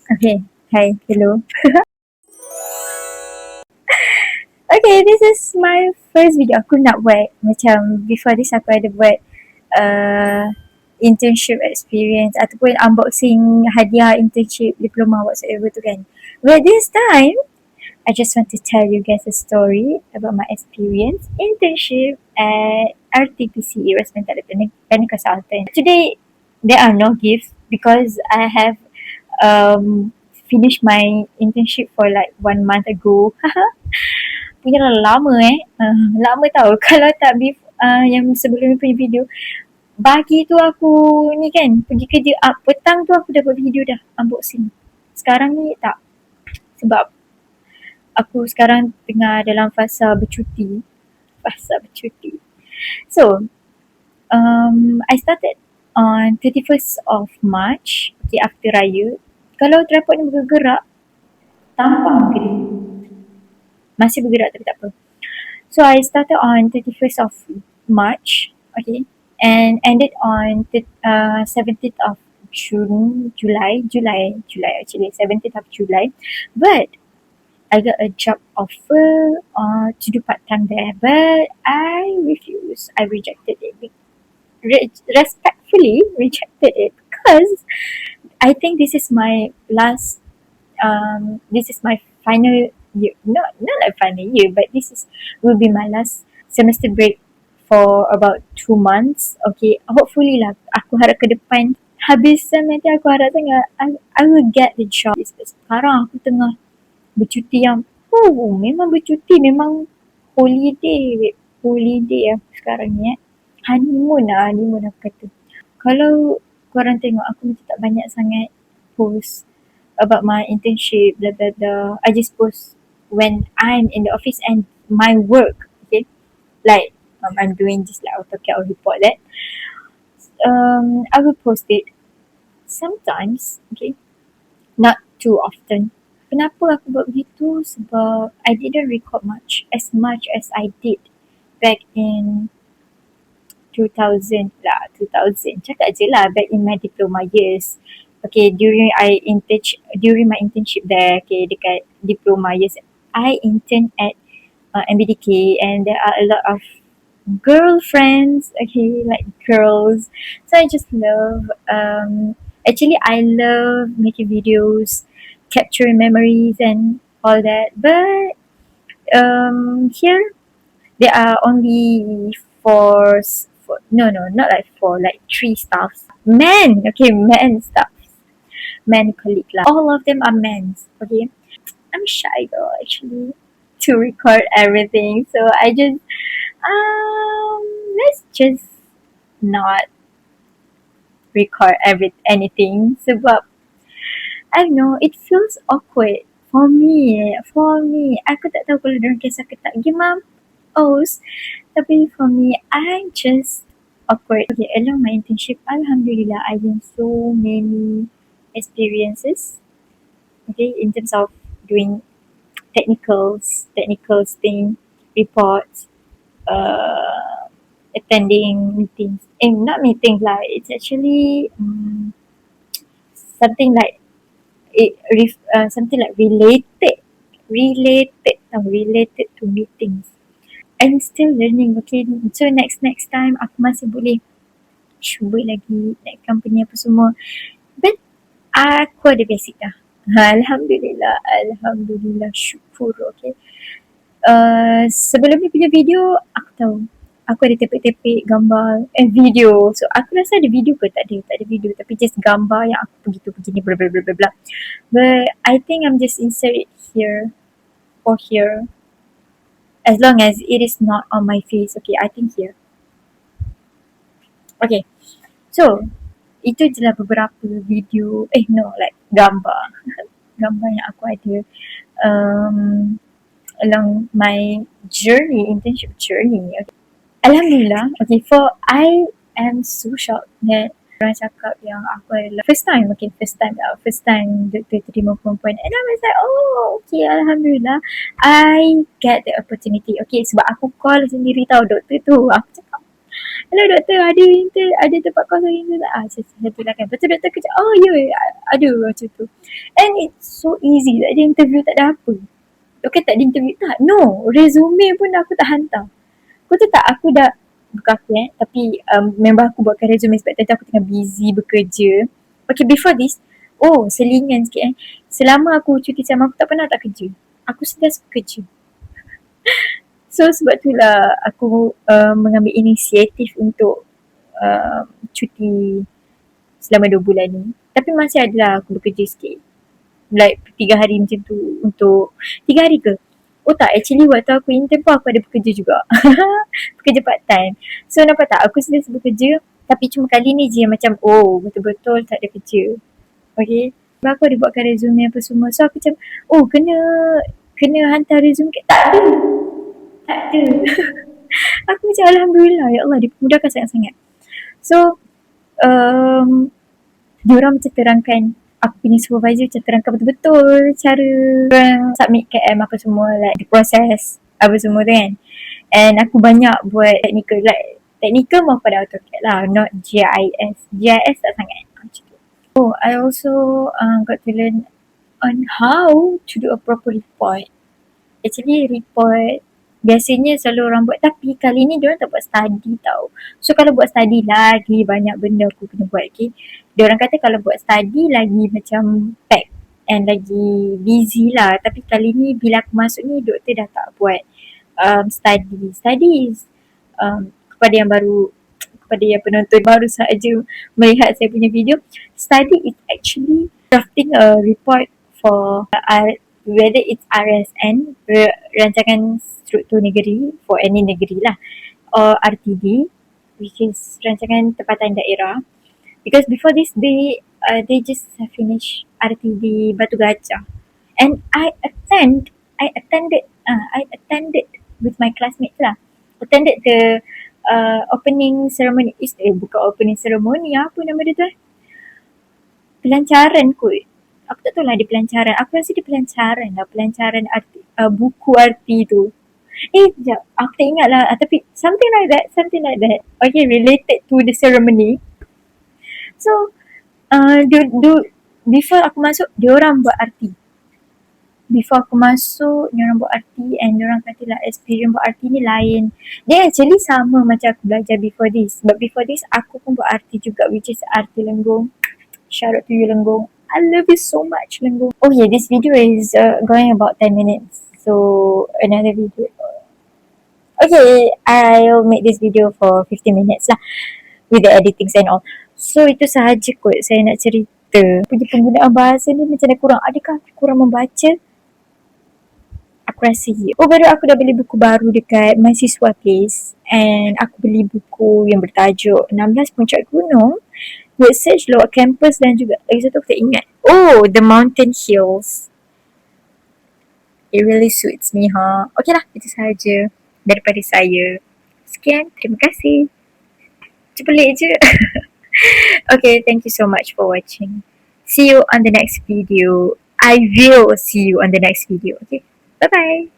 Okay, hi, hello. Okay, this is my first video. Aku nak buat macam before this aku ada buat uh, internship experience ataupun unboxing hadiah internship diploma whatsoever tu kan. But this time, I just want to tell you guys a story about my experience internship at RTPC, Erasmus Technical Consultant. Today, there are no gifts because I have finished my internship for like 1 month ago. Punya dah lama lama tau. Kalau tak yang sebelum ni punya video, pagi tu aku ni kan pergi kerja, petang tu aku dah buat video dah unboxing. Sekarang ni tak, sebab aku sekarang tengah dalam fasa bercuti. So I started on 31st of March, okay, after raya. Kalau tripod ni bergerak, tampang ke dia? Masih bergerak tapi tak apa. So I started on 31st of March, okay, and ended on 17th of July actually, 17th of July. But I got a job offer to do part-time there, but I refused. I rejected it. Respectfully rejected it because I think this is my final year. Not like final year, but will be my last semester break for about 2 months. Okay, hopefully lah. Aku harap ke depan habis sem nanti aku harap sangat I will get the job. Sekarang aku tengah bercuti yang memang bercuti, memang holiday aku sekarang ni honeymoon aku kata. Kalau korang tengok aku macam tak banyak sangat post about my internship, blah blah blah. I just post when I'm in the office and my work, okay? Like I'm doing this like AutoCAD or report that. I will post it sometimes, okay? Not too often. Kenapa aku buat begitu? Sebab I didn't record much as I did back in 2000 lah, 2000. Cakap je lah, back in my diploma years. Okay, during my internship there, okay, dekat diploma years, I interned at MBDK, and there are a lot of girlfriends, okay, like girls. So I just love, actually I love making videos, capturing memories and all that. But here there are only no, not like four, like three staffs. Men staff. Men colleague lah. All of them are men, okay. I'm shy girl actually to record everything. So I just let's just not record anything sebab I don't know, it feels awkward for me. Aku tak tahu kalau dorang kisah ke tak. Gimana? Tapi for me, I just awkward. Okay, along my internship, Alhamdulillah, I gained so many experiences. Okay, in terms of doing technical thing, reports, attending meetings. Not meetings lah. It's actually something like something like related to meetings. I'm still learning, okay. So next time aku masih boleh cuba lagi naik company apa semua. But aku ada basic dah. Alhamdulillah, syukur, okay. Sebelum ni punya video, aku tahu aku ada tepek-tepek gambar video. So aku rasa ada video ke? Tak ada video, tapi just gambar yang aku pergi tu begini bla bla bla bla bla. But I think I'm just insert it here or here, as long as it is not on my face. Okay, I think here. Okay, so itu je lah beberapa video, gambar yang aku ada along my internship journey. Okay. Alhamdulillah, okay, I am so shocked that orang cakap yang aku adalah first time doktor terima perempuan, and I was like, okay, Alhamdulillah, I get the opportunity. Okay, sebab aku call sendiri tahu doktor tu, aku cakap Hello doktor, ada tempat kosong intern tak? Saya tulangkan. Lepas tu doktor kata, oh ya, ada macam tu. And it's so easy. Tak ada interview, tak ada apa. Okay, tak ada interview tak? No, resume pun aku tak hantar. Kau tahu tak, aku dah, bukan aku tapi member aku buatkan resume sebab tadi aku tengah busy bekerja. Okay, before this, selingan sikit selama aku cuti sama aku tak pernah tak kerja. Aku sentiasa kerja. So sebab itulah aku mengambil inisiatif untuk cuti selama 2 bulan ni. Tapi masih adalah aku bekerja sikit. Like 3 hari macam tu untuk 3 hari ke? Oh tak, actually waktu aku intern pun aku ada bekerja juga. Bekerja part time. So nampak tak, aku sentiasa bekerja tapi cuma kali ni je macam betul-betul tak ada kerja. Okay. Sebab aku ada buatkan resume apa semua. So aku macam kena hantar resume ke? Tak ada. Aku macam alhamdulillah, ya Allah, dipermudahkan sangat-sangat. So diorang macam terangkan, aku punya supervisor macam terangkan betul-betul cara diorang submit KM apa semua, like the process apa semua tu kan. And aku banyak buat technical, like technical mau pada AutoCAD lah, not GIS. GIS tak sangat macam tu. I also got to learn on how to do a proper report. Actually report biasanya selalu orang buat, tapi kali ni diorang tak buat study tau. So kalau buat study lagi banyak benda aku kena buat. Okay, diorang kata kalau buat study lagi macam pack and lagi busy lah. Tapi kali ni bila aku masuk ni, doktor dah tak buat study is kepada yang baru, kepada yang penonton baru sahaja melihat saya punya video, study is actually drafting a report for whether it's RSN, Rancangan Struktur Negeri for any negeri lah, or RTD, which is Rancangan Tempatan Daerah. Because before this, they just finished RTD Batu Gajah, and I attended with my classmates lah. Attended the opening ceremony. Bukan opening ceremony, apa nama dia tu? Pelancaran kot. Aku tak tahu lah dia pelancaran. Aku rasa dia pelancaran lah. Pelancaran buku arti tu. Sekejap. Aku tak ingat lah. Tapi something like that. Okay, related to the ceremony. So, before aku masuk, diorang buat arti. Before aku masuk, diorang buat arti, and diorang kata lah experience buat arti ni lain. Dia actually sama macam aku belajar before this. But before this, aku pun buat arti juga, which is arti Lenggong. Shout out to you, Lenggong. I love you so much, Lenggong. Oh yeah, this video is going about 10 minutes. So, another video. Okay, I'll make this video for 15 minutes lah. With the editings and all. So, itu sahaja kot saya nak cerita. Punya penggunaan bahasa ni macam dah kurang. Adakah aku kurang membaca? Aku rasa ya. Baru aku dah beli buku baru dekat Mahasiswa Place. And aku beli buku yang bertajuk 16 Puncak Gunung. Research Lawak Campus dan juga lagi satu aku tak ingat. The Mountain Hills. It really suits me, Okay lah, itu sahaja daripada saya. Sekian, terima kasih. Cepelik je. Okay, thank you so much for watching. See you on the next video. I will see you on the next video. Okay, bye-bye.